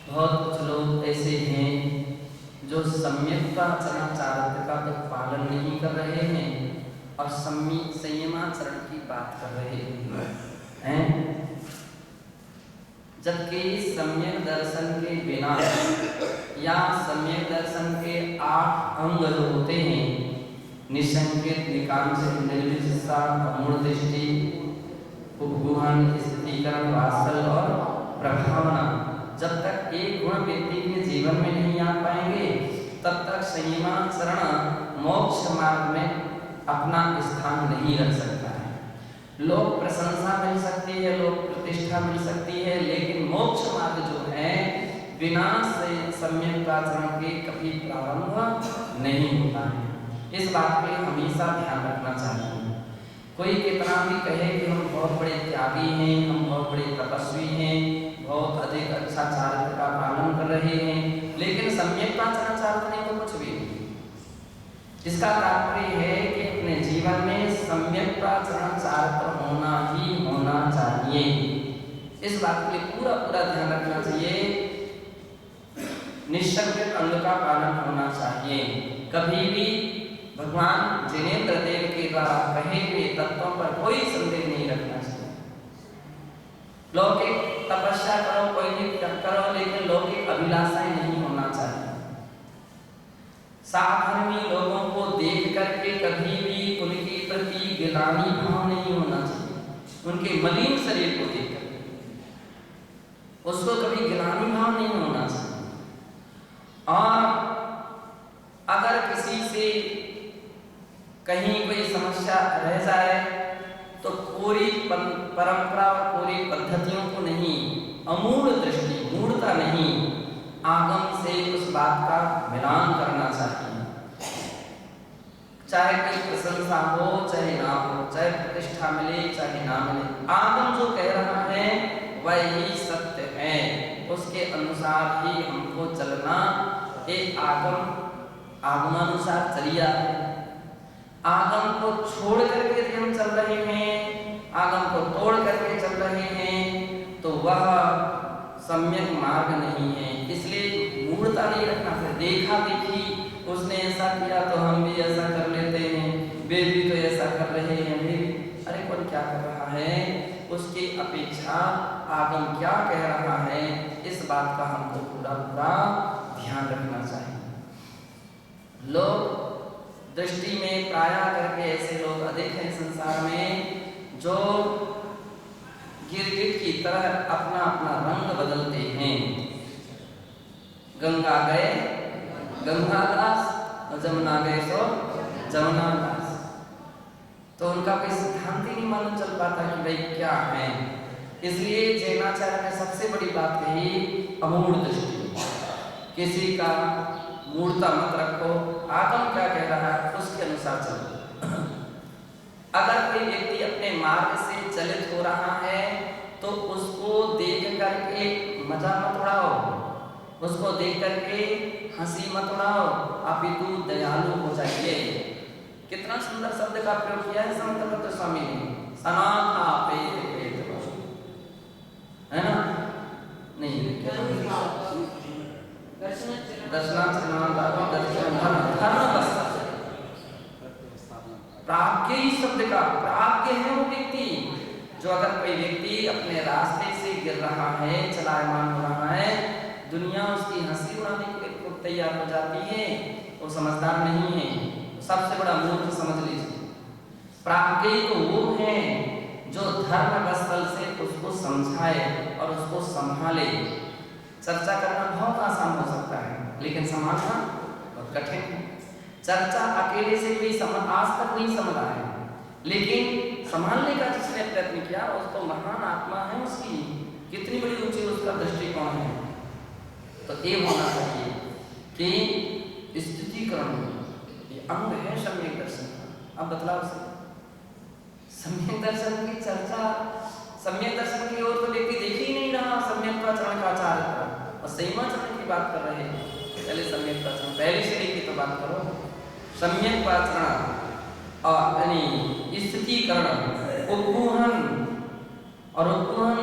बहुत कुछ लोग ऐसे हैं जो सम्यक्ताचरणाचार्य का तो पालन नहीं कर रहे हैं और संयमाचरण की बात कर रहे हैं, जबकि सम्यक दर्शन के बिना या सम्यक दर्शन के 8 अंग जो होते हैं, निसंकेत, निकांक्षित, निर्विशेषता, मूढ़ दृष्टि, उपगुहन, स्थितीकरण, वात्सल और प्रभावना, जब तक एक गुण व्यक्ति के जीवन में नहीं आ पाएंगे तब तक संयमाचरण मोक्ष मार्ग में अपना स्थान नहीं रख सकता है। लोक प्रशंसा मिल सकती है, लोक प्रतिष्ठा मिल सकती है, लेकिन मोक्ष मार्ग जो है बिना सम्यक्ताचरण के कभी प्रारंभ नहीं होता है। इस बात पे हमेशा ध्यान रखना चाहिए। कोई कितना भी कहे कि हम बहुत बड़े त्यागी हैं, हम बहुत बड़े तपस्वी हैं, बहुत अधिक अच्छा चारित्र का पालन कर रहे हैं, लेकिन सम्यक्ताचरण चारित्र नहीं तो कुछ भी नहीं। इसका तात्पर्य है कि अपने जीवन में सम्यक्ताचरण चारित्र होना ही होना चाहिए। इस बात के लिए पूरा ध्यान रखना चाहिए। निसंकेत अंग का पालन होना चाहिए। कभी भी भगवान जिनेंद्र देव के द्वारा कहे हुए तत्वों पर कोई संदेह नहीं रखना चाहिए। लौकिक तपस्या करो, कोई भी करो, लेकिन लौकिक अभिलाषाएं नहीं होना चाहिए। साधर्मी लोगों को देख करके कभी भी उनके प्रति गिलानी भाव नहीं होना चाहिए। उनके मलिन शरीर को देख कर उसको कभी गिलानी भाव नहीं होना चाहिए। और अगर किसी से कहीं कोई समस्या रह जाए तो पूरी परंपरा और पूरी पद्धतियों को नहीं, अमूढ़ दृष्टि, मूढ़ता नहीं, आगम से उस बात का मिलान करना चाहिए। चाहे कोई प्रशंसा हो चाहे ना हो, चाहे प्रतिष्ठा मिले चाहे ना मिले, आगम जो कह रहा है वह ही सत्य है, उसके अनुसार ही हमको चलना। एक आगमानुसार चलिया है। आगम को छोड़ करके यदि हम चल रहे हैं, आगम को तोड़ करके चल रहे हैं, तो वह सम्यक मार्ग नहीं है। इसलिए मूढ़ता नहीं रखना। फिर देखा देखी, उसने ऐसा किया तो हम भी ऐसा कर लेते हैं, वे भी तो ऐसा कर रहे हैं, वे भी। अरे कौन क्या कर रहा है, उसकी अपेक्षा आगम क्या कह रहा है, इस बात का हमको पूरा ध्यान रखना चाहिए। लोग दृष्टि में प्राय करके ऐसे लोग अधिक हैं संसार में जो गिरगिट की तरह अपना अपना रंग बदलते हैं। गंगा गए गंगादास और जमुना गए सो जमुनादास। तो उनका कोई सिद्धांत ही नहीं मालूम चल पाता कि भाई क्या है। इसलिए जैनाचार्य ने सबसे बड़ी बात कही, अमूढ़ दृष्टि। किसी का मूढ़ता मत रखो, आगम क्या कह रहा है उसके अनुसार चलो। अगर कोई व्यक्ति अपने मार्ग से चलित हो रहा है तो उसको देख करके मजा मत उड़ाओ, उसको देख करके हंसी मत उड़ाओ, अपितु दयालु हो जाइए। कितना सुंदर शब्द का प्रयोग किया है संत भक्त स्वामी ने, सनाथा पेट पेट, है ना? नहीं प्राज्ञ ही शब्द का प्राज्ञ है वो व्यक्ति जो, अगर कोई व्यक्ति अपने रास्ते से गिर रहा है, चलायमान हो रहा है, दुनिया उसकी हंसी उड़ाने के लिए खुद तैयार हो जाती है, वो समझदार नहीं है, सबसे बड़ा मूर्ख समझ लीजिए। प्राज्ञ तो वो है जो धर्म स्थल से उसको समझाए और उसको संभाले। चर्चा करना बहुत आसान हो सकता है, लेकिन संभालना बहुत कठिन है। चर्चा अकेले से कोई आज तक नहीं समझ आया है, लेकिन संभालने का जिसने प्रयत्न किया उसको महान आत्मा है, उसकी कितनी बड़ी ऊंची उसका दृष्टिकोण है। तो ये होना चाहिए कि स्थितीकरण ये अंग है सम्यक दर्शन का। अब बदलाव से सम्यक दर्शन की चर्चा, सम्यक दर्शन की ओर तो व्यक्ति देख ही नहीं रहा, सम्यक्ताचरण का चारित्र और संयमाचरण की बात कर रहे हैं। पहले सम्यक्ताचरण पहले से लेके तो बात करो। सम्यक्ताचरण और यानी स्थितीकरण, उपगुहन, और उपगुहन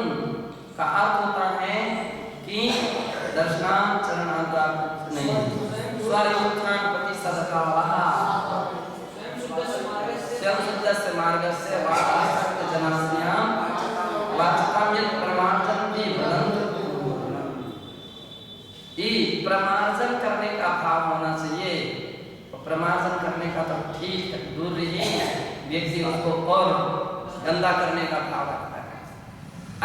का अर्थ होता है कि दर्शनां चरणाद्वा नहीं स्वर्गोत्थान प्रति सदकावः स्वयं शुद्धस्य मार्गस्य वाक्यस्य जनास्यां वाचकं यत् प्रमार्जन्ति वदन्तु। ये प्रमार्जन करने का भाव होना चाहिए। प्रमार्जन करने का तो ठीक है, दूर रही व्यक्ति उसको और गंदा करने का भाव रखता है।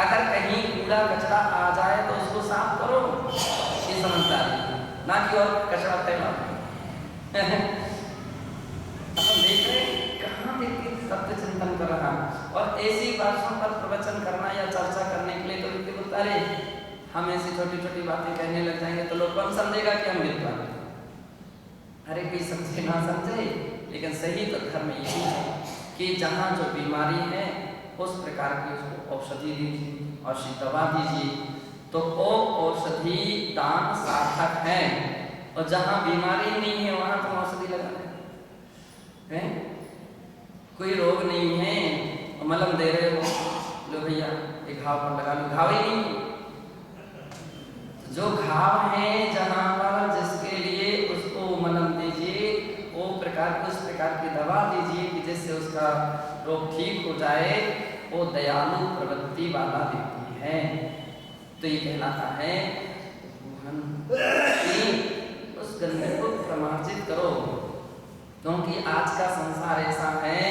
अगर कहीं कूड़ा कचरा आ जाए तो उसको साफ करो, ये समझदारी, ना कि और कचरा फैलाओ। अपन देख रहे कहाँ व्यक्ति सत्य चिंतन कर रहा है, और ऐसी बातों पर प्रवचन करना या चर्चा करने के लिए तो व्यक्ति बोलता है हम ऐसी छोटी छोटी बातें कहने लग जाएंगे तो लोग कौन समझेगा कि हम विद्वान हैं। अरे कोई समझे ना समझे, लेकिन सही तो धर्म यही है कि जहाँ जो बीमारी है उस प्रकार की उसको औषधि दीजिए और दवा दीजिए, तो वो औषधि दान सार्थक है। और जहाँ बीमारी नहीं है वहाँ तुम औषधि लगा हैं। कोई रोग नहीं है मलहम दे रहे हो, लो भैया एक घाव पर लगा लो, घाव ही नहीं। जो घाव है जहाँ पर जिसके लिए उसको मलहम दीजिए, वो प्रकार उस प्रकार की दवा दीजिए कि जिससे उसका रोग ठीक हो जाए। वो दयालु प्रवृत्ति वाला व्यक्ति है। तो ये कहलाता है कि उस गंदे को प्रमार्जित करो, क्योंकि आज का संसार ऐसा है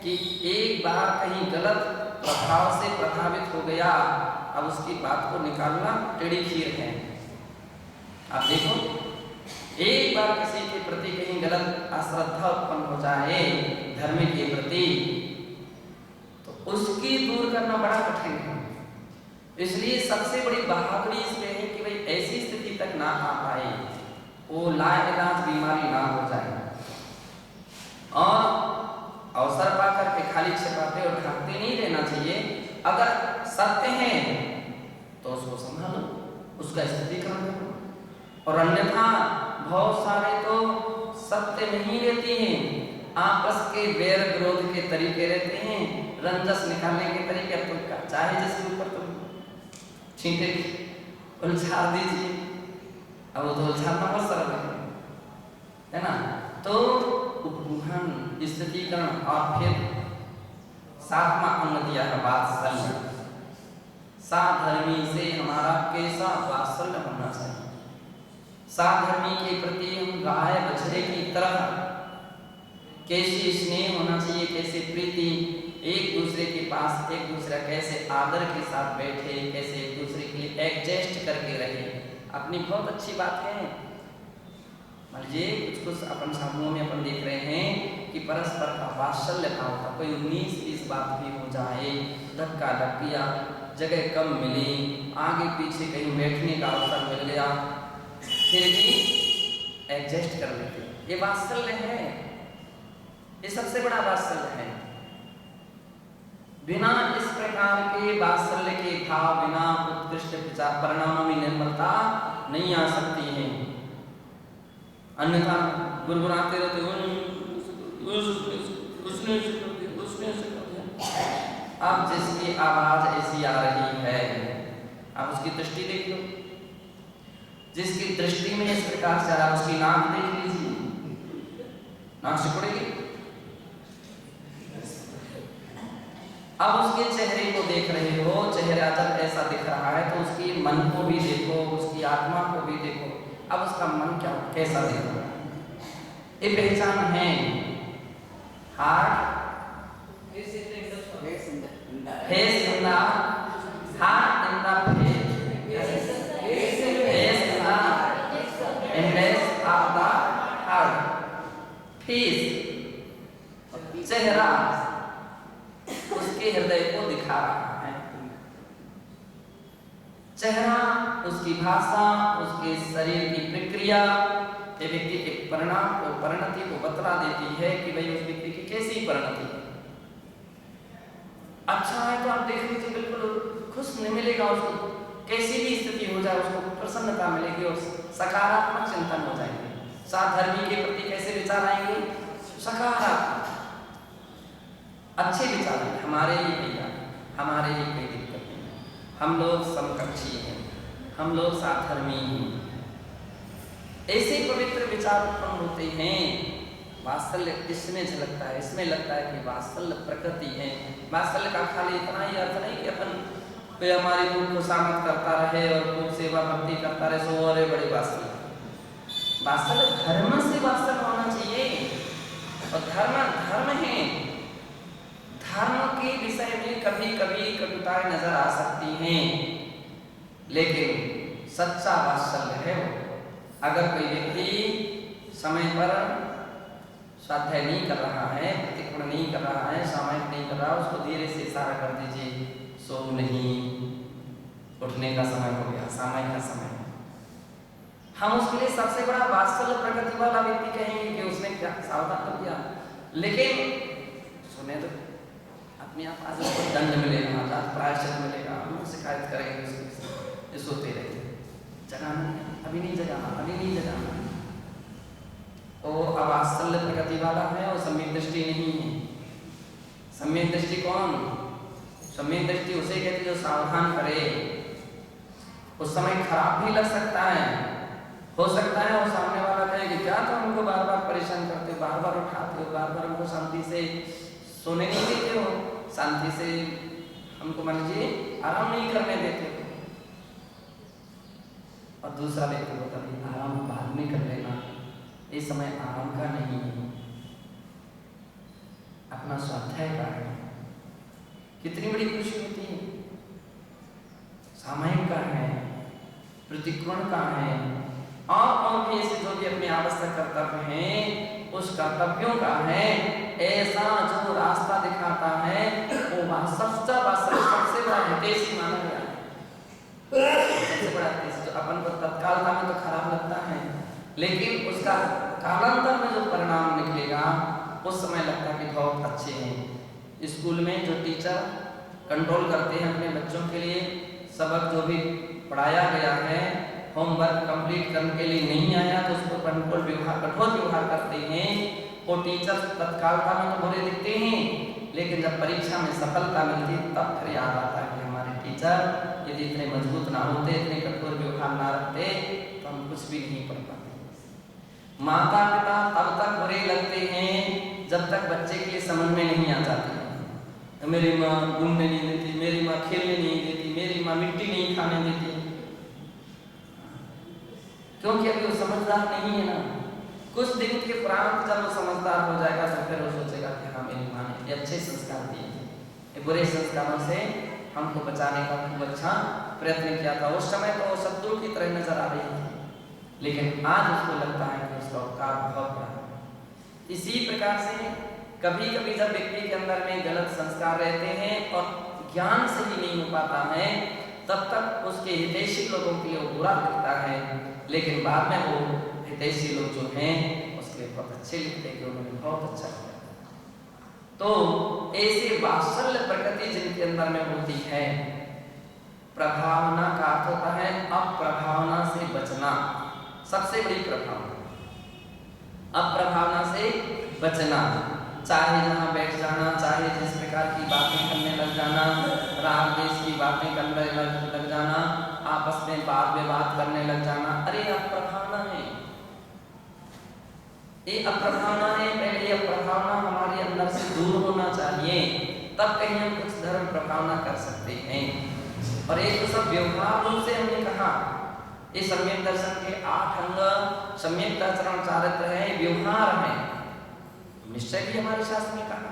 कि एक बार कहीं गलत प्रभाव से प्रभावित हो गया, अब उसकी बात को निकालना टेढ़ी खीर है। आप देखो एक बार किसी के प्रति कहीं गलत अश्रद्धा उत्पन्न हो जाए धर्म के प्रति, तो उसकी दूर करना बड़ा कठिन है। इसलिए सबसे बड़ी बहादुरी इसमें है कि भाई ऐसी स्थिति तक ना आ पाए, वो लाइलाज बीमारी ना हो जाए, और अवसर पाकर के खाली छिपाते और ढकते नहीं रहना चाहिए। अगर सत्य है तो उसको संभालो, उसका स्थिरीकरण करो, और अन्यथा बहुत सारे तो सत्य नहीं रहते हैं, आपस के वैर विरोध के तरीके रहते हैं, रंजस निकालने के तरीके। तो चाहे जिसके ऊपर तुम छींटे उलझा दीजिए, अब वो तो उलझाना बहुत सरल है ना। तो उपगुहन स्थितीकरण, और फिर सातवां अंग दिया है वात्सल्य। साधर्मी से हमारा कैसा वात्सल्य होना चाहिए। साधर्मी के प्रति हम गाय बछड़े की तरह कैसे स्नेह होना चाहिए, कैसे प्रीति, एक दूसरे के पास एक दूसरा कैसे आदर के साथ बैठे, कैसे एक दूसरे के लिए एडजस्ट करके रहे। अपनी बहुत अच्छी बात है। मान लीजिए कुछ अपन समूह में अपन देख रहे हैं कि परस्पर का वात्सल्य भाव था, कोई 19-20 बात भी हो जाए, धक्का लग गया, जगह कम मिली, आगे पीछे कहीं बैठने का अवसर मिल गया, फिर भी एडजस्ट कर लेते, ये वात्सल्य है। ये सबसे बड़ा वात्सल्य है। बिना इस प्रकार के वात्सल्य के भाव, बिना उत्कृष्ट विचार परिणामों में निर्मलता नहीं आ सकती है। अन्यथा गुनगुनाते रहते उसने अब जिसकी आवाज ऐसी आ रही है, आप उसकी दृष्टि देख लो। जिसकी दृष्टि में इस प्रकार से आ रहा, उसकी नाक देख लीजिए, नाक सिकुड़ेगी। अब उसके चेहरे को देख रहे हो, चेहरा जब ऐसा दिख रहा है तो उसकी मन को भी देखो, उसकी आत्मा को भी देखो। अब उसका मन क्या कैसा दिख रहा है, ये पहचान है। Heart face in the heart in the face in the index of the heart. Face चेहरा उसके हृदय को दिखा रहा है। चेहरा उसकी भाषा, उसके शरीर की प्रक्रिया ये व्यक्ति के परिणाम को, परिणति को बतला देती है कि भाई उस व्यक्ति की कैसी परिणति है। अच्छा है तो आप देख लीजिए, बिल्कुल खुश नहीं मिलेगा उसको, कैसी भी स्थिति हो जाए उसको प्रसन्नता मिलेगी और सकारात्मक चिंतन हो जाएंगे। साधर्मी के प्रति कैसे विचार आएंगे, सकारात्मक अच्छे विचार हैं। हमारे ही भैया, हमारे ही कोई दिक्कत नहीं, हम लोग समकक्षी हैं, हम लोग साधर्मी हैं। ऐसे पवित्र विचार उत्पन्न होते हैं। वात्सल्य इसमें झलकता है, इसमें लगता है कि वात्सल्य प्रकृति है। वात्सल्य का खाली इतना ही अर्थ नहीं कि अपन कोई हमारी मुख खुशामद करता रहे और खूब सेवा भक्ति करता रहे, सो और बड़े वात्सल्य। वात्सल्य धर्म से वात्सल्य होना चाहिए, और धर्म है। धर्म के विषय में कभी कभी कटुताएं नजर आ सकती हैं, लेकिन सच्चा वात्सल्य है वो। अगर कोई व्यक्ति समय पर स्वाध्याय नहीं कर रहा है, प्रतिक्रमण नहीं कर रहा है, सामायिक नहीं कर रहा, उसको धीरे से इशारा कर दीजिए, सो नहीं, उठने का समय हो गया, सामायिक का समय। हम उसके लिए सबसे बड़ा वात्सल्य प्रकृति वाला व्यक्ति कहेंगे कि उसने क्या सावधान कर दिया, लेकिन सुने तो अपने आप आज उसको दंड मिलेगा, आज प्रायश्चित मिलेगा, हम शिकायत करेंगे उससे, सोते रहे, जगाना अभी नहीं जगाना, अभी नहीं जगाना। वो अवात्सल्य प्रकृति वाला है और सम्यक दृष्टि नहीं है। सम्यक दृष्टि कौन? सम्यक दृष्टि उसे कहते जो सावधान करे। उस समय खराब भी लग सकता है, हो सकता है और सामने वाला कहे कि क्या तुम हमको बार बार परेशान करते हो, बार बार उठाते हो, बार बार हमको शांति से सोने नहीं देते हो, शांति से हमको मान लीजिए आराम नहीं करने देते हो। और दूसरा व्यक्ति होता है आराम बाद में कर लेना, ये समय आराम का नहीं है, अपना स्वाध्याय का है। कितनी बड़ी खुशी होती है। सामायिक का है, प्रतिक्रमण का है, और भी ऐसे जो भी अपने आवश्यक कर्तव्य हैं उस कर्तव्यों का है। ऐसा जो रास्ता दिखाता है वो सबसे बड़ा हितैषी माना गया है। सबसे बड़ा हितैषी जो अपन को तत्कालता में तो खराब लगता है, लेकिन उसका कालांतर में जो परिणाम निकलेगा उस समय लगता है कि बहुत अच्छे हैं। स्कूल में जो टीचर कंट्रोल करते हैं अपने बच्चों के लिए, सबक जो भी पढ़ाया गया है, होमवर्क कंप्लीट करने के लिए नहीं आया तो उसको कठोर व्यवहार करते हैं। वो टीचर तत्कालता में तो बुरे दिखते हैं, लेकिन जब परीक्षा में सफलता मिलती तब फिर याद आता है कि हमारे टीचर यदि इतने मजबूत ना होते, इतने कठोर व्यवहार ना रखते तो हम कुछ भी नहीं पढ़ पाते। माता पिता तब तक बुरे लगते हैं जब तक बच्चे के लिए समझ में नहीं आ जाती। तो मेरी माँ घूमने नहीं देती, मेरी माँ खेलने नहीं देती, मेरी माँ मिट्टी नहीं खाने देती, क्योंकि अभी वो समझदार नहीं है ना। कुछ दिन के उपरांत जब वो समझदार हो जाएगा तो फिर वो सोचेगा कि हाँ मेरी माँ ने ये अच्छे संस्कार दिए, ये बुरे संस्कारों से हमको बचाने का खूब अच्छा प्रयत्न किया था। उस समय तो शत्रु की तरह नजर आ रही थी, लेकिन आज उसको लगता है कि उसका उपकार बहुत बड़ा है। इसी प्रकार से कभी कभी जब व्यक्ति के अंदर में गलत संस्कार रहते हैं और ज्ञान से ही नहीं हो पाता है, तब तक उसके हितैषी लोगों के लिए वो बुरा लगता है, लेकिन बाद में वो हितैषी लोग जो हैं उसके लिए बहुत अच्छे लिखते हैं कि उन्होंने बहुत अच्छा किया। तो ऐसे वात्सल्य प्रकृति जिनके अंदर में होती है, प्रभावना का अर्थ होता है अप्रभावना से बचना। सबसे बड़ी प्रभावना अप्रभावना से बचना, चाहे जहाँ बैठ जाना, चाहे जिस प्रकार की बातें करने लग जाना, राग देश की बातें करने लग जाना, आपस में वाद विवाद करने लग जाना, अरे अप्रभावना है, ये अप्रभावना है। पहले ये अप्रभावना हमारे अंदर से दूर होना चाहिए, तब कहीं हम कुछ धर्म प्रभावना कर सकते हैं। और एक तो सब व्यवहार रूप से हमने कहा, ये सम्यक दर्शन के 8 अंग सम्यक आचरण चारित्र है, व्यवहार है। निश्चय भी हमारे शास्त्र में कहा,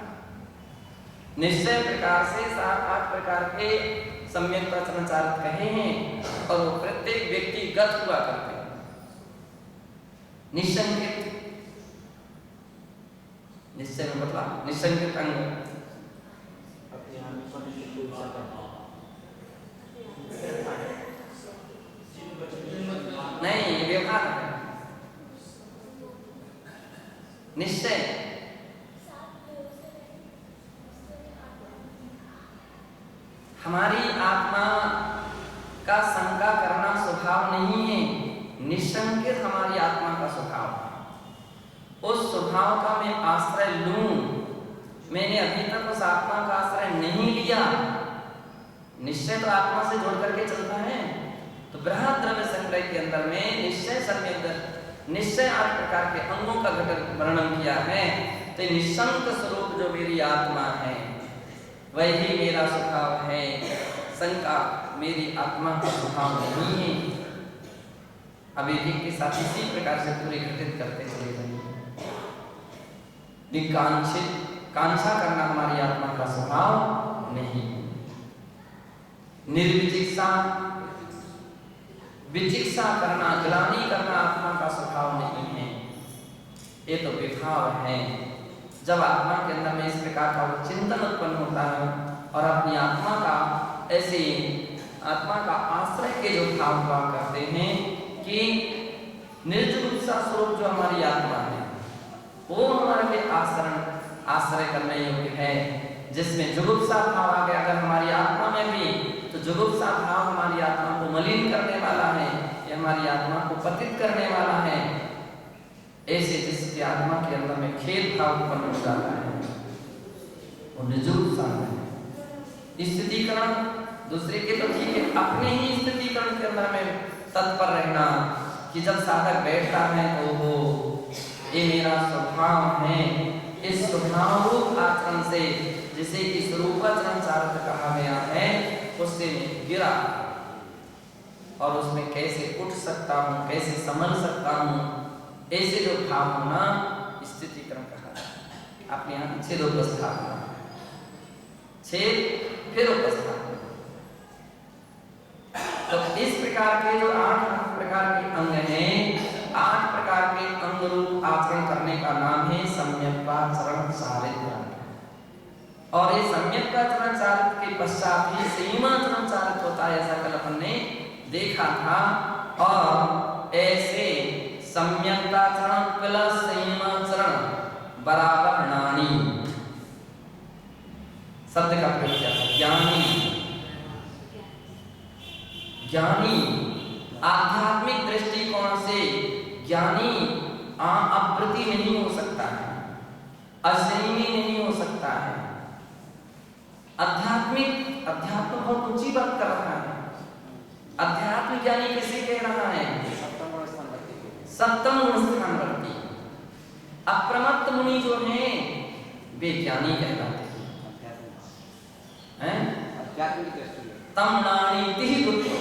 निश्चय प्रकार से 7-8 प्रकार के सम्यक आचरण चारित्र कहे हैं, और वो प्रत्येक व्यक्तिगत हुआ करते हैं। निशंकित, निश्चय में मतलब निशंकित अंग, नहीं व्यवहार है। निश्चय हमारी आत्मा का शंका करना स्वभाव नहीं है, निशंकित हमारी आत्मा का स्वभाव है। उस स्वभाव का मैं आश्रय लूं, मैंने अभी तक उस आत्मा का आश्रय नहीं लिया। निश्चय तो आत्मा से जोड़ करके चलता है, तो बृहद द्रव्य संग्रह के अंदर में निश्चय 8 प्रकार के अंगों का घटक वर्णन किया है। तो निशंक स्वरूप जो मेरी आत्मा है वही मेरा स्वभाव है, शंका मेरी आत्मा का स्वभाव नहीं है। अब एक के साथ इसी प्रकार से पूरे घटित करते चले जाएंगे। कांक्षा करना हमारी आत्मा का स्वभाव नहीं। निर्विचिकित्सा, विचिकित्सा करना, ग्लानि करना आत्मा का स्वभाव नहीं है। ये तो विभाव है। जब आत्मा के अंदर में इस प्रकार का चिंतन उत्पन्न होता है और अपनी आत्मा का ऐसे आत्मा का आश्रय के जो भाव हुआ करते हैं कि निर्जुगुप्सा स्वरूप जो हमारी आत्मा है वो हमारे लिए आश्रय करने योग्य है। जिसमें जुगुप्सा भाव आ गया अगर हमारी आत्मा में भी, तो जुगुप्सा भाव हमारी आत्मा को मलिन करने वाला है, ये हमारी आत्मा को पतित करने वाला है। ऐसे जिसकी आत्मा के अंदर में खेद भाव उत्पन्न हो जाता है वो निर्जुगुप्सा है। स्थितिकरण दूसरे के तो ठीक है, अपने ही स्थितिकरण के अंदर में तत्पर रहना कि जब साधक बैठता है तो वो ये मेरा स्वभाव है। इस स्वभाव रूप आचरण से, जिसे कि स्वरूपाचरण चार्थ कहा गया है, उससे गिरा और उसमें कैसे उठ सकता हूँ, कैसे संभल सकता हूँ, ऐसे जो भाव होना स्थितिकरण कहा है। अपने यहाँ छेद उपस्थापना, छेद फिर उपस्थापना। तो इस प्रकार के जो 8 प्रकार के अंग हैं, 8 प्रकार के अंग रूप आचरण करने का नाम है सम्यक्ताचरण चारित्र। और ये सम्यक्ताचरण चारित्र के पश्चात ही संयमाचरण चारित्र होता है, ऐसा कल अपन ने देखा था। और ऐसे सम्यक्ताचरण प्लस संयमाचरण बराबर नानी शब्द का प्रयोग किया था। ज्ञानी आध्यात्मिक दृष्टिकोण से ज्ञानी अप्रति नहीं हो सकता है, असंयमी नहीं हो सकता है। अध्यात्म बहुत ऊंची बात कर रहा है। अध्यात्म ज्ञानी किसे कह रहा है? सप्तम गुण स्थान वर्ती। अप्रमत्त मुनि जो हैं वे ज्ञानी कहलाते हैं। तम नानी तिहि गुप्तो,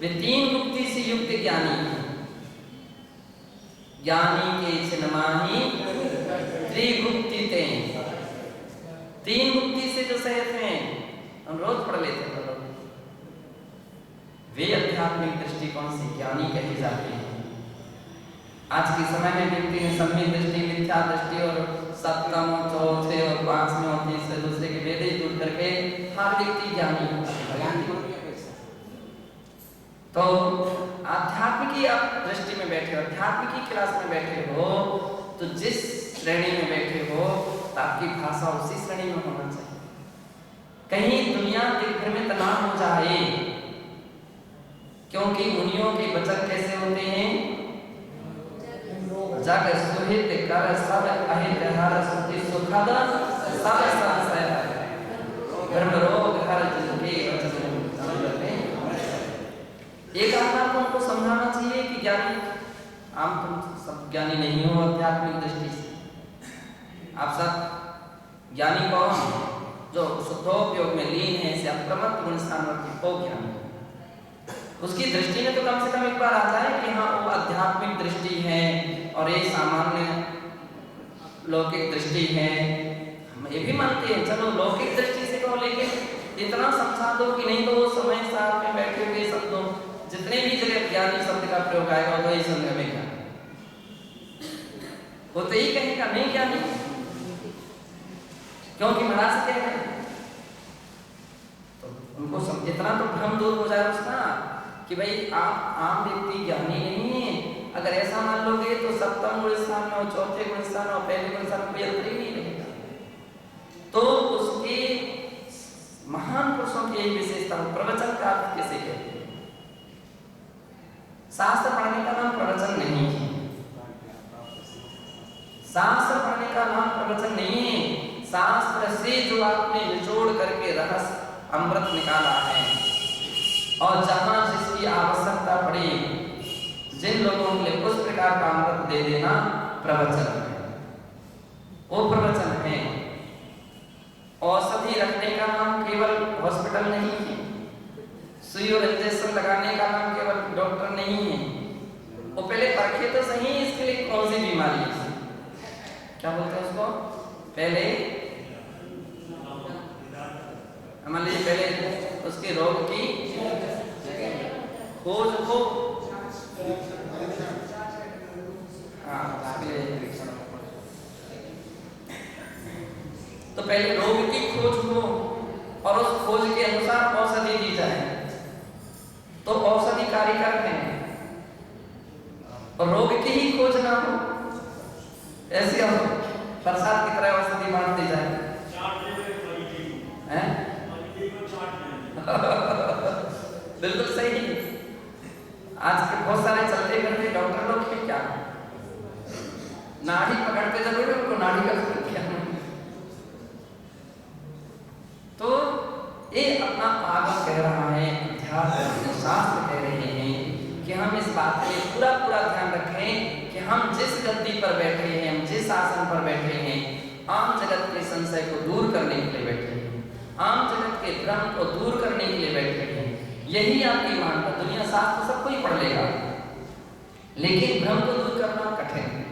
वे 3 गुप्ति से युक्त ज्ञानी हैं। ज्ञानी के छिन्नमाही त्रिगुप्तिते, 3 गुप्ति से जो सहित हैं, हम रोज पढ़ लेते हैं लोग, वे आध्यात्मिक दृष्टिकोण से ज्ञानी कहे जाते हैं। आज के समय में व्यक्ति ने सम्यक दृष्टि, मिथ्या दृष्टि और सप्तम, चौथे और 5वें और तीसरे दूसरे के भेद ही दूर करके हर व्यक्ति ज्ञानी हो। तो आध्यात्मिक की आप दृष्टि में बैठे हो, आध्यात्मिक की क्लास में बैठे हो, तो जिस श्रेणी में बैठे हो तो आपकी भाषा उसी श्रेणी में होना चाहिए। कहीं दुनिया दिग्भ्रमित ना हो जाए, क्योंकि मुनियों के वचन कैसे होते हैं? जग सुहित कर सब अहित हर सुधि सुखद सब संशय धर्म रोग हर जिनके वचन समझते हैं। एक आत्मा को उनको समझाना चाहिए कि ज्ञानी, आम तुम सब ज्ञानी नहीं हो आध्यात्मिक दृष्टि से। आप सब ज्ञानी कौन? जो शुद्धोपयोग में लीन है, इसे अप्रमत्त गुण स्थानवर्ती हो ज्ञानी। उसकी दृष्टि में तो कम से कम एक बार आ जाए कि हाँ वो आध्यात्मिक दृष्टि है और ये सामान्य लौकिक दृष्टि है। हम ये भी मानते हैं, चलो लौकिक दृष्टि से कहो, लेकिन इतना समझा दो कि नहीं तो वो समय साथ में बैठे हुए शब्दों, जितने भी जगह ज्ञानी शब्द का प्रयोग आएगा तो ये समझ में क्या वो तो यही कहेगा नहीं ज्ञानी, क्योंकि महाराज कह रहे हैं। तो उनको इतना तो भ्रम दूर हो जाए उसका कि भाई आप आम व्यक्ति ज्ञानी नहीं है। अगर ऐसा मान लोगे तो सप्तम गुण स्थान में और चौथे गुण स्थान और पहले गुण स्थान में कोई अंतर ही नहीं रहेगा। तो उसके महान पुरुषों की एक विशेषता प्रवचन का अर्थ किसे कहते हैं? शास्त्र पढ़ने का नाम प्रवचन नहीं है। शास्त्र पढ़ने का नाम प्रवचन नहीं है। शास्त्र से जो आपने निचोड़ करके रहस्य अमृत निकाला है और जहां आवश्यकता पड़े, जिन लोगों के लिए उस प्रकार का अमृत दे देना प्रवचन है। वो प्रवचन है। औषधि रखने का नाम केवल हॉस्पिटल नहीं है, सुई और इंजेक्शन लगाने का नाम केवल डॉक्टर नहीं है। वो पहले परखे तो सही इसके लिए कौन सी बीमारी है, क्या बोलते हैं उसको, पहले मान लीजिए पहले उसके रोग की खोज हो, तो पहले रोग की खोज हो और उस खोज के अनुसार औषधि दी जाए, तो औषधि कार्यकर हैं। और रोग की ही खोज ना हो, ऐसे हो प्रसाद की तरह औषधि बांट दी जाए, हैं? बिल्कुल सही है। आज के बहुत सारे चलते फिरते डॉक्टर लोग हैं क्या, नाड़ी पकड़ते जरूर है, उनको नाड़ी का क्या। तो ये अपना आगम कह रहा है, अध्यात्म शास्त्र कह रहे हैं कि हम इस बात के लिए पूरा पूरा ध्यान रखें कि हम जिस गद्दी पर बैठे हैं, हम जिस आसन पर बैठे हैं, आम जगत के संशय को दूर करने के लिए बैठे हैं, आम जगत के भ्रम को दूर करने के लिए बैठे हैं। यही आपकी मानता। दुनिया शास्त्र सब कोई पढ़ लेगा, लेकिन भ्रम को दूर करना कठिन है।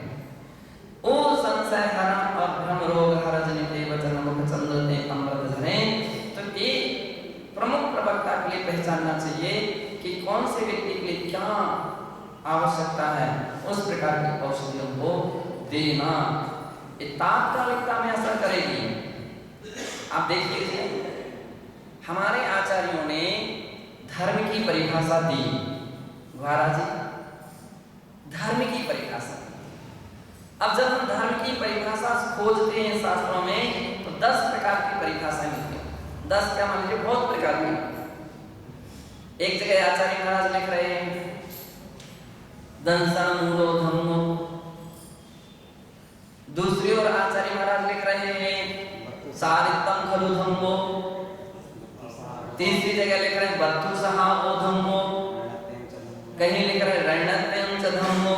ओ संशय हरण और भ्रम रोग हर जनिते वचन मुख चंद्रते अमृत धने। तो ये प्रमुख प्रवक्ता के लिए पहचानना चाहिए कि कौन से व्यक्ति के लिए क्या आवश्यकता है, उस प्रकार की औषधियों को देना। ये तात्कालिकता में असर करेगी। आप देख लीजिए, हमारे आचार्यों ने धर्म की परिभाषा दी, महाराज जी धर्म की परिभाषा। अब जब हम धर्म की परिभाषा खोजते हैं शास्त्रों में, तो 10 प्रकार की परिभाषा मिलती है। 10 क्या मान लीजिए, बहुत प्रकार की। एक जगह आचार्य महाराज लिख रहे हैं दंसन मूलो धम्मो, दूसरी ओर आचार्य महाराज लिख रहे हैं सारितम खलु धम्मो, तीसरी जगह लिख रहे हैं बत्तु सहा ओ धम्मो, कहीं लिख रहे हैं रणत्यं च धम्मो,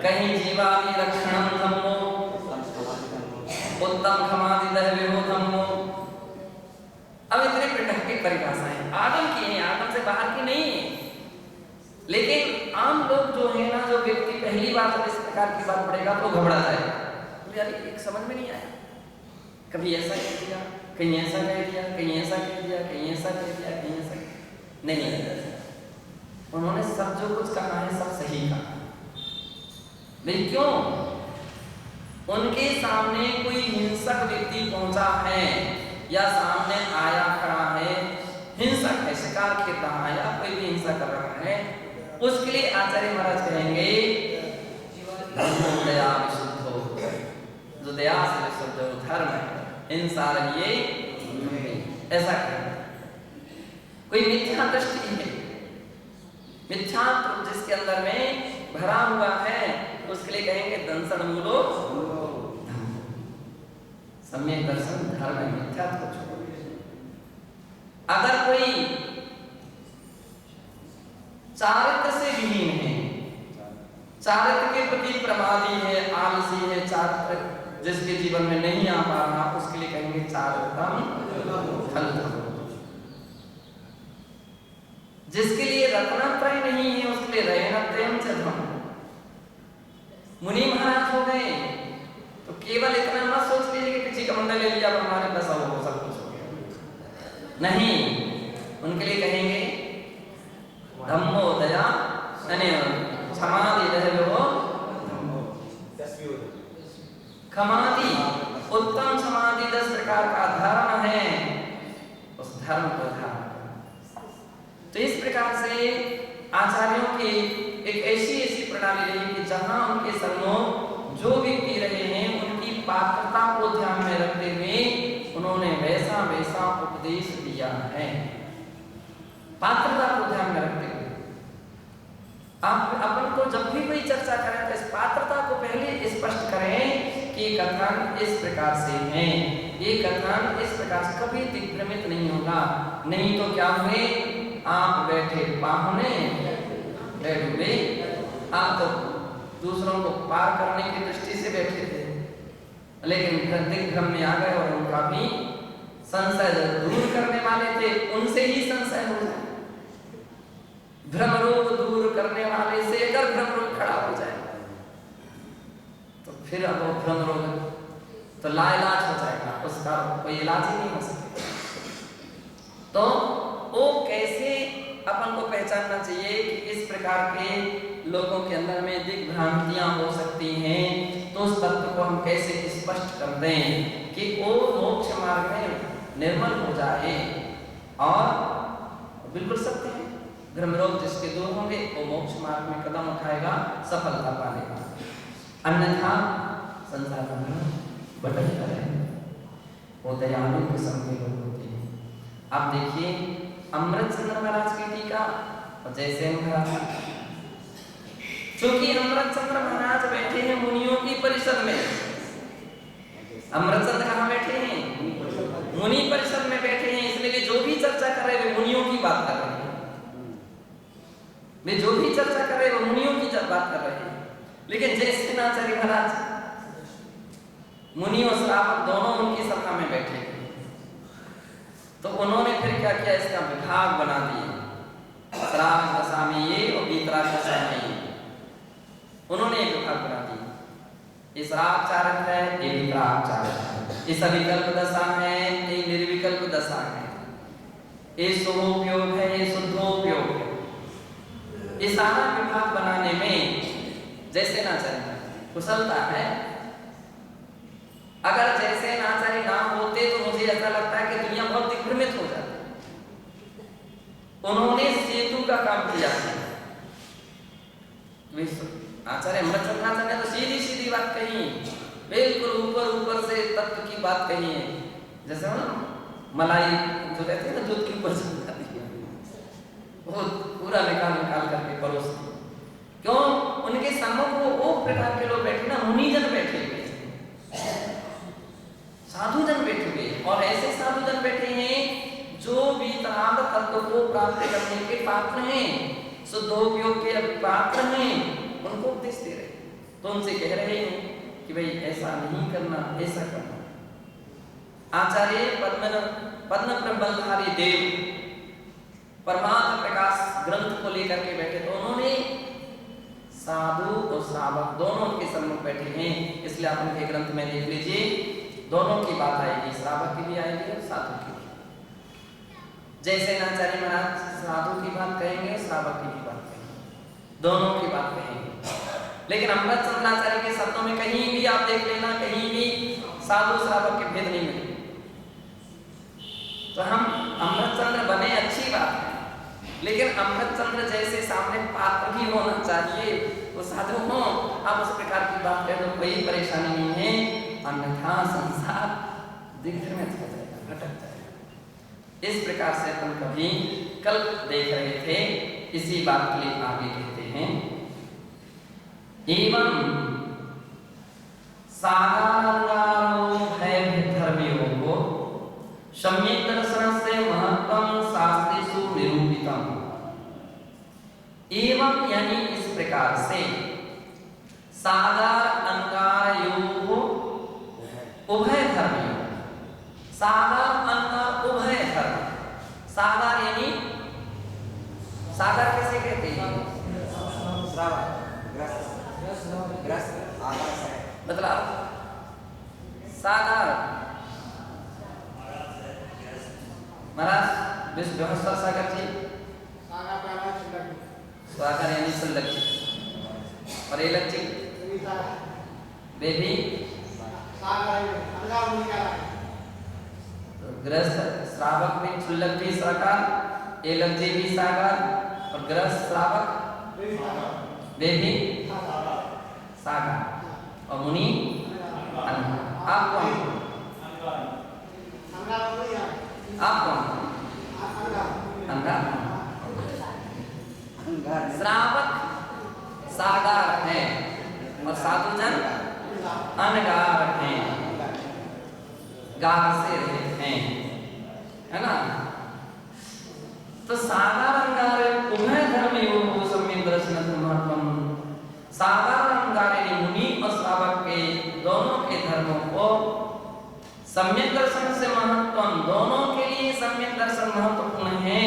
कहीं जीवादि रक्षणम धम्मो, उत्तम खमादि दहविहो धम्मो। अब इतने प्रकार की परिभाषाएं आगम की हैं, आगम से बाहर की नहीं है। लेकिन आम लोग जो है ना, जो व्यक्ति पहली बार जब इस प्रकार की बात पढ़ेगा तो घबरा जाएगा, तो यार एक समझ में नहीं आया, कभी ऐसा कह दिया, कहीं ऐसा कह दिया, कहीं ऐसा कह दिया, कहीं ऐसा कह दिया, कहीं ऐसा नहीं। उन्होंने सब जो कुछ कहा है सब सही कहा, लेकिन क्यों? उनके सामने कोई हिंसक व्यक्ति पहुंचा है या सामने आया खड़ा है, हिंसक है, शिकार खेल रहा है या कोई भी हिंसा कर रहा है, उसके लिए आचार्य महाराज कहेंगे दया विशुद्ध हो, जो दया से विशुद्ध हो, धर्म है, हिंसा रहिए, ऐसा कहेंगे। कोई मिथ्या दृष्टि है, मिथ्या जिसके अंदर में भरा हुआ है, उसके लिए कहेंगे दंसन मूलो सम्यक दर्शन धर्म है, मिथ्या को छोड़ो। अगर कोई चारित्र से विहीन है, चारित्र के प्रति प्रमादी है, आलसी है, चारित्र जिसके जीवन में नहीं आ पा रहा, उसके लिए कहेंगे चारित्रम खलु। जिसके लिए रत्नत्रय नहीं है, उसके लिए रयनत्रयम च धम्मो। मुनि महाराज हो गए तो केवल इतना मत सोच लीजिए कि किसी कमंडल ले लिया और हमारे पास हो सब कुछ हो गया, नहीं। उनके लिए कहेंगे धम्मो दया क्षमादि दहविहो खमादि, उत्तम समाधि 10 प्रकार का धर्म है, उस धर्म को धारण। तो इस प्रकार से आचार्यों की एक ऐसी प्रणाली रही कि जहां उनके सम्मुख जो व्यक्ति रहे हैं, उनकी पात्रता को ध्यान में रखते हुए उन्होंने वैसा वैसा उपदेश दिया है। पात्रता को ध्यान में रखते हुए आप अपन को जब भी कोई चर्चा करें तो इस पात्रता को पहले स्पष्ट करें कि कथन इस प्रकार से है, ये कथन इस प्रकार से कभी दिग्भ्रमित नहीं होगा। नहीं तो क्या हुए, आप बैठे बाहुने बैठे, आप तो दूसरों को पार करने की दृष्टि से बैठे थे, लेकिन दिग्भ्रम में आ गए और उनका भी संशय दूर करने वाले थे, उनसे ही संशय हो जाए। भ्रम रोग दूर करने वाले से अगर भ्रम रोग खड़ा हो जाए तो फिर अब वो भ्रम रोग तो लाइलाज हो जाएगा, उसका कोई इलाज ही नहीं हो सकता। तो वो कैसे अपन को पहचानना चाहिए कि इस प्रकार के लोगों के अंदर में दिग्भ्रांतियां हो सकती हैं, तो उस तत्व को हम कैसे स्पष्ट कर दें कि वो मोक्ष मार्ग में निर्मल हो जाए। और बिल्कुल सत्य है, भ्रम रोग जिसके दूर होंगे वो मोक्ष मार्ग में कदम उठाएगा, सफलता पालेगा, अन्यथा संसार में भटकता रहेगा। वो दयालु किस्म के लोग होते हैं। आप देखिए अमृतचंद्र महाराज की टीका और जैसे महाराज, क्योंकि अमृतचंद्र महाराज बैठे हैं मुनियों की परिषद में। अमृतचंद्र कहाँ बैठे हैं? मुनि परिषद में बैठे हैं, इसलिए वे जो भी चर्चा कर रहे वे मुनियों की बात कर रहे हैं। वे जो भी चर्चा कर रहे वो मुनियों की बात कर रहे हैं। लेकिन जैसे नाचार्य महाराज मुनि और श्रावक दोनों उनकी सभा में बैठे, तो उन्होंने फिर क्या किया, इसका विभाग बना दिए। श्रावक दशा में ये और वीतराग दशा में ये, उन्होंने एक विभाग बना दिया। ये श्रावक चारक है, ये वीतराग चारक है, ये सविकल्प दशा है, ये निर्विकल्प दशा है, ये शुभोपयोग है, ये शुद्धोपयोग है। ये सारा विभाग बनाने में जैसे नाचार्य कुशलता है। अगर जैसे नाचार्य ना होते तो मुझे ऐसा लगता है कि दुनिया बहुत दिग्भ्रमित हो जाती। उन्होंने सेतु का काम किया। आचार्य अमृतचंद्राचार्य ने तो सीधी सीधी बात कही, बिल्कुल ऊपर ऊपर से तत्व की बात कही है। जैसे ना मलाई जो कहते हैं ना दूध के ऊपर से वो पूरा निकाल करके परोसती। क्यों? उनके सम्मुख वो प्रकार के लोग बैठे ना, मुनिजन बैठे हुए, साधुजन बैठे हुए, और ऐसे साधुजन बैठे हैं जो वीतराग तत्व को प्राप्त करने के पात्र हैं, शुद्धोपयोग के पात्र हैं, उनको उपदेश दे रहे हैं। तो उनसे कह रहे हैं कि भाई ऐसा नहीं करना, ऐसा करना। आचार्य पद्म प्रबलधारी देव परमात्म प्रकाश ग्रंथ को लेकर के बैठे, तो उन्होंने साधु और श्रावक दोनों के सम्मुख बैठे हैं, इसलिए आप उनके ग्रंथ में देख लीजिए, दोनों की बात आएगी, श्रावक की भी आएगी और साधु की भी। जैसे नाचार्य महाराज साधु की बात कहेंगे, श्रावक की भी बात कहेंगे, दोनों की बात कहेंगे। लेकिन अमृतचंद्राचार्य के शब्दों में कहीं भी आप देख लेना, कहीं भी साधु श्रावक के भेद नहीं मिलेंगे। तो हम अमृतचंद्र बने अच्छी बात है, लेकिन अमृतचंद्र जैसे सामने पात्र भी होना चाहिए, वो साधु हो। आप उस प्रकार की बात करें तो कोई परेशानी नहीं है, अन्यथा संसार दिग्भ्रमित हो जाएगा, भटक जाएगा। इस प्रकार से हम कभी कल देख रहे थे, इसी बात के लिए आगे कहते हैं, एवं साधारणो भय धर्मियों को सम्यक दर्शन से महत्वम शास्त्रेषु निरूपितम। एवं यानी इस प्रकार से, साधार अंगारयोः उभय धर्म, साधार अंगार उभय धर्म। साधार यानी साधार कैसे कहते हैं? मतलब साधार महाराज विश्व सागर जी, स्वागर यानी संलग्न, और एलक जी वे भी गृहस्थ श्रावक में सुलभ भी साकार, एलक जी भी सागर, और गृहस्थ श्रावक वे भी सागर, और मुनि आप कौन? आप कौन? श्रावक सागार है और साधुजन अनगार हैं, गार से रहित हैं, है ना? तो साधारण उभय धर्मयोः सम्यक् दर्शनस्य महत्वम्। साधारण कार्य मुनि और श्रावक के दोनों के धर्मों को सम्यक दर्शन से महत्वम्, दोनों के लिए सम्यक दर्शन महत्वपूर्ण है,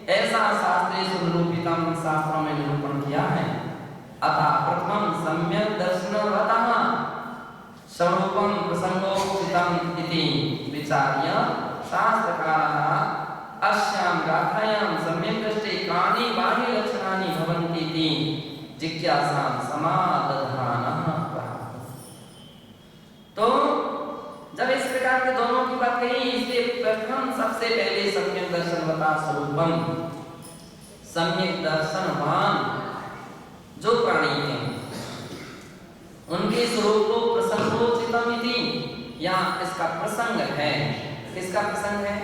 ऐसा शास्त्रेषु निरूपितम्, शास्त्रों में निरूपण किया है। अतः प्रथमं सम्यक दर्शनवतः स्वरूपं प्रसंगोचितम् इति विचार्य शास्त्रकाराः अस्यां गाथायां सम्यक् दृष्टे कानि बाह्य लक्षणानि भवन्ति इति जिज्ञासां समादधानः। तो जब इस प्रकार के दोनों की बात कही, इसलिए प्रथम सबसे पहले सम्यक दर्शनवता स्वरूपम, सम्यक दर्शनवान जो प्राणी हैं उनके स्वरूप को प्रसंगोचितम् इति, यहाँ इसका प्रसंग है। किसका प्रसंग है?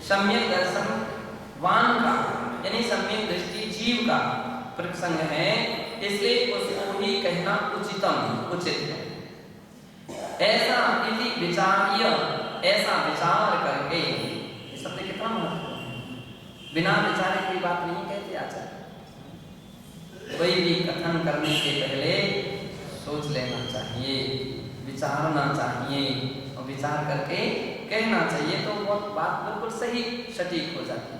सम्यक दर्शनवान का, यानी सम्यक दृष्टि जीव का प्रसंग है, इसलिए उसको ही कहना उचितम, उचित है। ऐसा इति विचार्य, ऐसा विचार करके, ये शब्द कितना महत्वपूर्ण है। बिना विचारे कोई बात नहीं कहते आचार्य। कोई भी कथन करने से पहले सोच लेना चाहिए, विचारना चाहिए और विचार करके कहना चाहिए, तो वो बात बिल्कुल सही सटीक हो जाती है।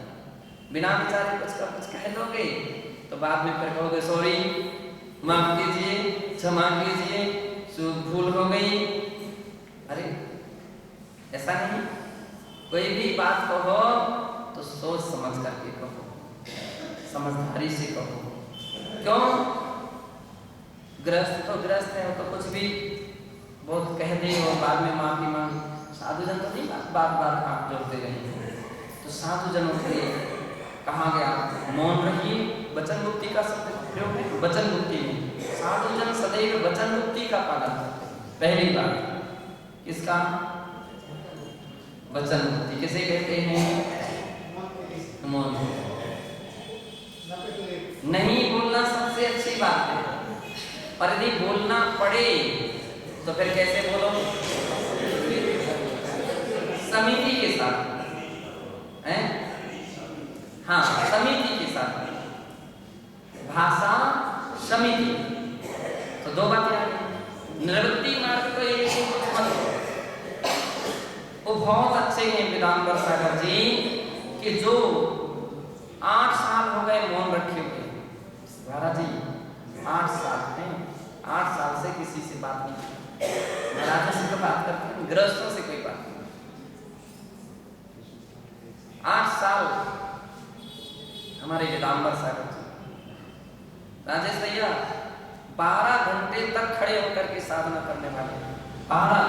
बिना विचारे कुछ का कुछ कह दोगे तो बाद में फिर कहोगे सॉरी, माफ कीजिए, क्षमा कीजिए, भूल हो गई। अरे ऐसा नहीं, कोई भी बात कहो तो सोच समझ करके कहो, समझदारी से कहो। क्यों? ग्रस्त तो ग्रस्त है, तो कुछ भी बहुत कह दे और बाद में माफी मांग। साधु जन तो नहीं बार बार आप जोड़ते रहे, तो साधु जनों के लिए कहा गया मौन रहिए, वचन मुक्ति का शब्द प्रयोग है। वचन मुक्ति में साधु जन सदैव वचन मुक्ति का पालन करते हैं। पहली बात किसका? वचन मुक्ति किसे कहते हैं? मौन। नहीं बोलना सबसे अच्छी बात है, पर यदि बोलना पड़े तो फिर कैसे बोलो? समिति के साथ, हैं? हाँ, समिति के साथ, भाषा समिति। तो दो बातें आ गई। निवृत्ति मार्ग तो एक ही कुछ मत। वो बहुत अच्छे हैं पीताम्बर सागर जी कि जो 8 साल हो गए मौन रखे हुए। महाराज जी 8 साल हैं, 8 साल से किसी से बात नहीं की। महाराज से तो बात करते हैं, गृहस्थों से कोई बात नहीं। 8 साल हमारे पीताम्बर सागर जी, राजेश भैया 12 घंटे तक खड़े होकर के साधना करने वाले। 12।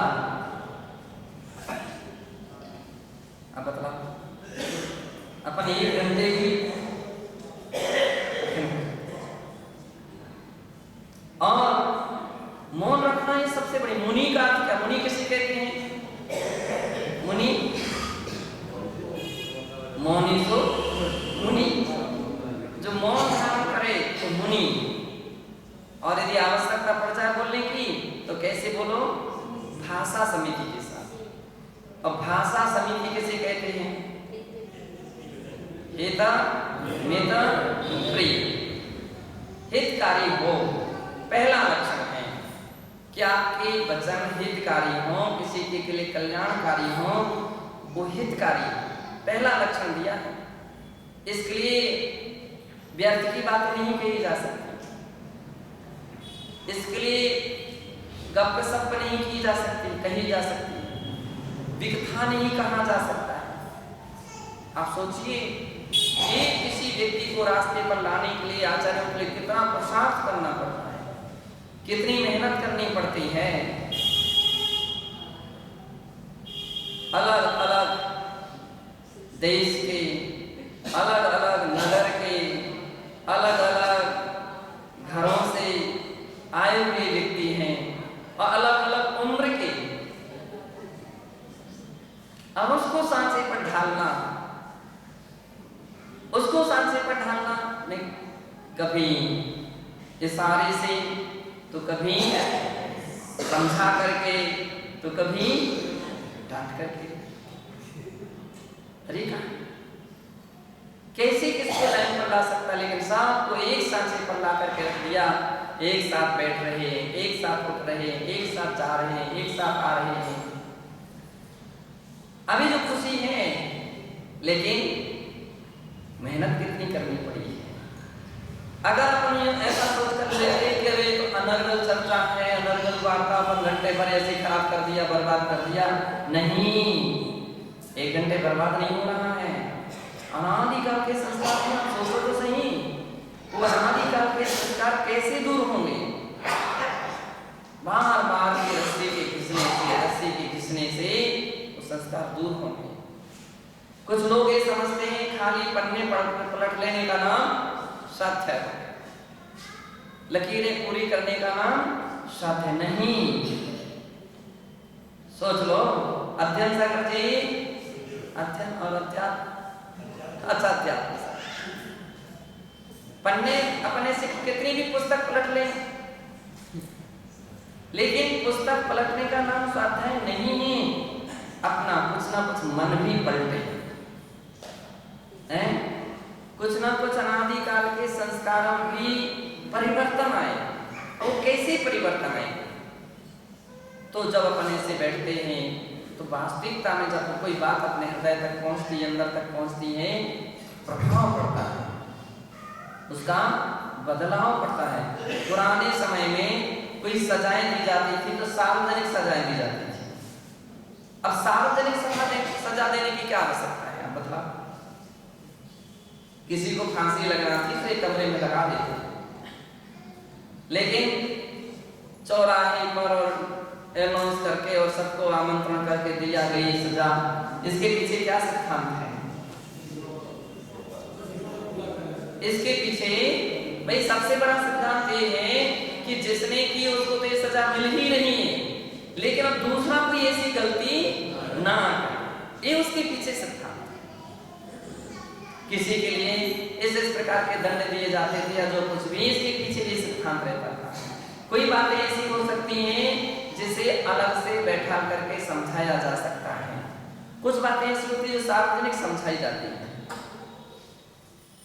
अब बतलाओ, अपन 1 घंटे की और मौन रखना ये सबसे बड़ी। मुनि का अर्थ क्या? मुनि किसे कहते हैं? मुनि मौनी सो मुनि, जो मौन धारण करे तो मुनि। और यदि आवश्यकता पड़ जाए बोलने की तो कैसे बोलो? भाषा समिति के साथ। और भाषा समिति किसे कहते हैं? हित मित प्रिय, हितकारी हो, पहला लक्षण है कि आपके वचन हितकारी हो, किसी के लिए कल्याणकारी हो, वो हितकारी, पहला लक्षण दिया है। इसके लिए व्यर्थ की बात नहीं कही जा सकती, इसके लिए गप-सप नहीं की जा सकती, कही जा सकती, विकथा नहीं कहा जा सकता है। आप सोचिए एक किसी व्यक्ति को रास्ते पर लाने के लिए आचार्यों के लिए कितना पुरुषार्थ करना पड़ता है, कितनी मेहनत करनी पड़ती है। अलग अलग देश के, अलग अलग नगर के, अलग अलग घरों से आए हुए व्यक्ति हैं और अलग अलग उम्र के। अब उसको सांचे पर ढालना, उसको सांचे पर ढालना नहीं, कभी इशारे से तो कभी समझा करके तो कभी डांट करके। अरे कैसे किसको लाइन पर ला सकता, लेकिन सबको एक सांचे पर ला करके रख दिया। एक साथ बैठ रहे हैं, एक साथ उठ रहे हैं, एक साथ जा रहे हैं, एक साथ आ रहे हैं। अभी जो खुशी है, लेकिन मेहनत कितनी करनी पड़ी है। अगर अपन ऐसा सोच कर लेते कि अरे तो अनर्गल चर्चा है, अनर्गल वार्ता पर घंटे भर ऐसे खराब कर दिया, बर्बाद कर दिया, नहीं, 1 घंटे बर्बाद नहीं हो रहा है। अनादिकाल के संस्कार में आप सोचो तो सही, वो अनादिकाल के संस्कार कैसे दूर होंगे। बार बार की रस्सी के खींचने से वो संस्कार दूर होंगे। कुछ लोग ये समझते हैं खाली पन्ने पलट लेने का नाम साध्य है, लकीरें पूरी करने का नाम साध्य नहीं। सोच लो, अध्ययन सागर जी, अध्ययन और अध्यात्म, पन्ने अपने से कितनी भी पुस्तक पलट लें, लेकिन पुस्तक पलटने का नाम स्वाध्याय नहीं है। अपना कुछ ना कुछ मन भी पलटे हैं, कुछ ना कुछ अनादिकाल के संस्कारों भी परिवर्तन आए। और कैसे परिवर्तन आए? तो जब अपने से बैठते हैं तो वास्तविकता में जब कोई बात अपने हृदय तक पहुंचती है, अंदर तक पहुंचती है, प्रभाव पड़ता है, उसका बदलाव पड़ता है। पुराने समय में कोई सजाएं दी जाती थी तो सार्वजनिक सजाएं दी जाती थी। अब सार्वजनिक सजा देने की क्या आवश्यकता है? आप बताओ। किसी को फांसी लगना थी तो एक कमरे में लगा देते, लेकिन चौराहे पर अनाउंस करके और सबको आमंत्रण करके दिया गई सजा, इसके पीछे क्या सिद्धांत है? इसके पीछे भाई सबसे बड़ा सिद्धांत ये है कि जिसने की उसको तो ये सजा मिल ही रही है, लेकिन अब दूसरा कोई ऐसी गलती ना करे, ये उसके पीछे सिद्धांत है। किसी के लिए इस प्रकार के दंड दिए जाते थे या जो कुछ भी, इसके पीछे ये सिद्धांत रहता था। कोई बातें ऐसी हो सकती हैं जिसे अलग से बैठा करके समझाया जा सकता है, कुछ बातें ऐसी होती है जो सार्वजनिक समझाई जाती है।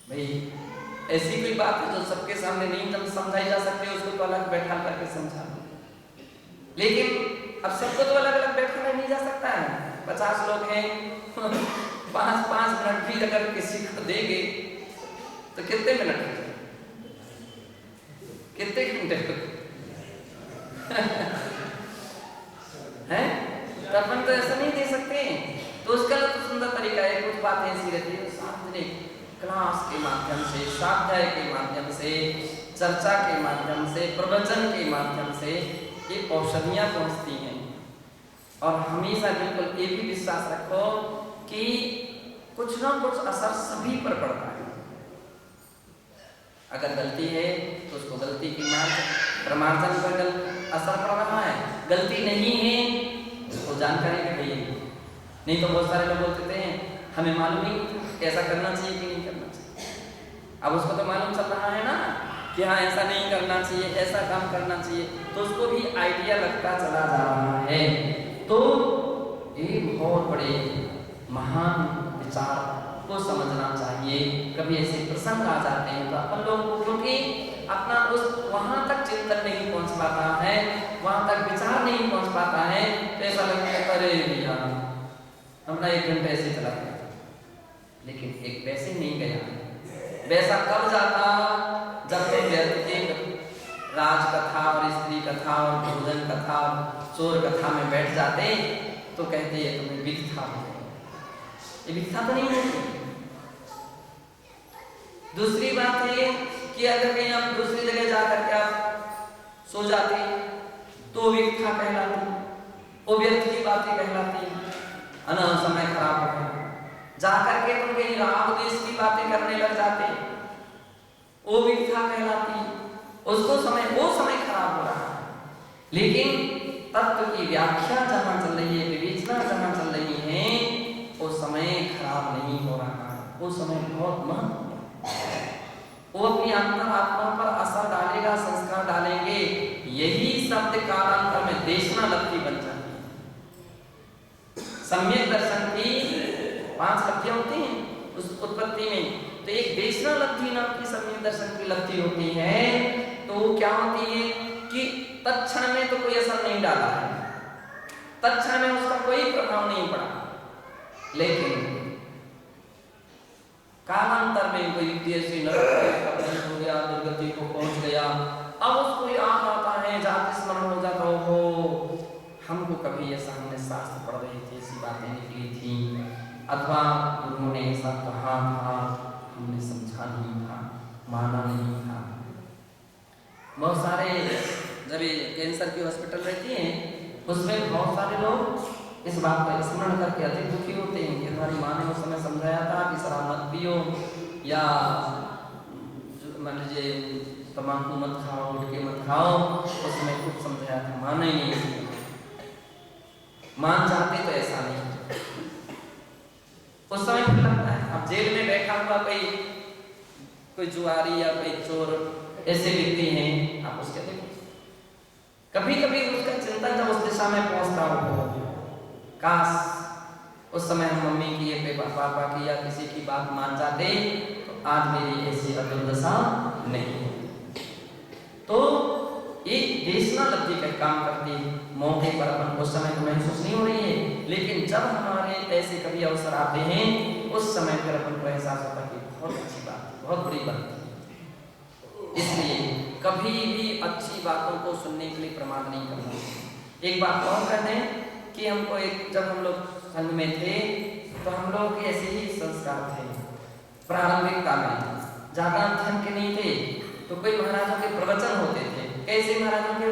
भाई ऐसी कोई बात है जो सबके सामने नहीं समझाई जा सकती, उसको तो अलग बैठा करके समझा दो। लेकिन अब सबको तो अलग अलग बैठा नहीं जा सकता है। 50 लोग हैं, 5-5 मिनट भी अगर किसी को देंगे तो कितने मिनट, कितने घंटे हैं? तो अपन तो ऐसा नहीं दे सकते। तो उसका तो सुंदर तरीका है, कुछ बातें ऐसी रहती है सार्वजनिक क्लास के माध्यम से, स्वाध्याय के माध्यम से, चर्चा के माध्यम से, प्रवचन के माध्यम से ये औषधियां पहुंचती हैं। और हमेशा बिल्कुल ये भी विश्वास रखो कि कुछ ना कुछ असर सभी पर पड़ता है। अगर गलती है तो उसको गलती की प्रमार्जन पर असर पड़ रहा है, गलती नहीं है उसको जानकारी भी नहीं है। नहीं तो बहुत सारे लोग बोलते हैं हमें मालूम नहीं कैसा करना चाहिए कि नहीं करना चाहिए। अब उसको तो मालूम चल रहा है ना कि हाँ ऐसा नहीं करना चाहिए, ऐसा काम करना चाहिए, तो उसको भी आइडिया लगता चला जा रहा है। तो एक बहुत बड़े महान विचार को समझना चाहिए। कभी ऐसे प्रसंग आ जाते हैं तो अपन लोगों को, क्योंकि अपना उस वहां तक चिंतन नहीं पहुंच पाता है, वहां तक विचार नहीं पहुंच पाता है, तो ऐसा लगता है अरे भैया अपना 1 घंटे ऐसे चला गया। लेकिन एक वैसे नहीं गया। वैसा कब जाता जब तुम व्यक्ति के राजकथा और स्त्री कथा और भोजन कथा और चोर कथा में बैठ जाते तो कहते ये तुम्हें विद्या हो गई। ये विद्या तो नहीं होती। दूसरी बात है कि अगर कहीं आप दूसरी जगह जाकर के आप सो जाते तो विद्या कहलाती, वो व्यर्थ की बातें कहलाती, अनंत समय खराब हो गया। जाकर के तुम कहीं राग द्वेष की बातें करने लग जाते, वो विद्या कहलाती, उसको वो समय खराब हो रहा है। लेकिन तत्व की व्याख्या जहां चल रही है, विवेचना जहां चल रही है, वो समय खराब नहीं हो रहा है, वो समय बहुत महत्वपूर्ण है। वो अपनी अंतरात्मा पर असर डालेगा, संस्कार डालेंगे। यही शब्द कालांतर में देशना लब्धि बन जाती है। सम्यक दर्शन की 5 लब्धियां होती हैं उस उत्पत्ति में, तो एक देशना लब्धि नाम की सम्यक दर्शन की लब्धि होती है, तो क्या होती है कि तत्क्षण में तो कोई असर नहीं डाला है, तत्क्षण में उसका कोई प्रभाव नहीं पड़ा, लेकिन कालांतर में कोई व्यक्ति ऐसी नरक हो गया, दुर्गति को पहुंच गया, अब उसको याद आता है, जाति स्मरण हो जाता हो, हमको कभी ऐसा हमने शास्त्र पढ़ रहे थे, ऐसी बातें निकली थी, अथवा गुरुओं ने ऐसा कहा था, हमने समझा नहीं था, माना नहीं था। बहुत सारे जब ये कैंसर की हॉस्पिटल रहती है, उसमें बहुत सारे लोग इस बात का स्मरण करके अधिक दुखी होते हैं कि हमारी माँ ने उस समय समझाया था कि शराब मत पियो, या मान लीजिए तम्बाकू मत खाओ, गुटखे मत खाओ, उस समय खूब समझाया था, माना ही नहीं, मान जाते तो ऐसा नहीं। उस समय फिर लगता है, अब जेल में बैठा हुआ कोई जुआरी या कोई चोर ऐसे व्यक्ति हैं, आप उसके देखो, कभी कभी उसका चिंतन जब उस दिशा में पहुंचता हो, काश उस समय हम मम्मी की या पापा की या किसी की बात मान जाते तो आज मेरी ऐसी दुर्दशा नहीं होती। तो एक देशना लब्धि का काम करती है, मौके पर अपन उस समय तो महसूस नहीं हो रही है, लेकिन जब हमारे ऐसे कभी अवसर आते हैं, उस समय फिर अपन को एहसास होता है कि बहुत अच्छी बात, बहुत बड़ी बात है। इसलिए कभी भी अच्छी बातों को सुनने के लिए प्रमाद नहीं करना चाहिए। एक बात और कहते हैं कि हमको जब हम लोग संघ में थे, तो हम लोग के ऐसे ही संस्कार थे, प्रारंभिकता में ज्यादा अध्ययन के नहीं थे, तो कोई महाराजों के प्रवचन होते थे, कैसे महाराजों के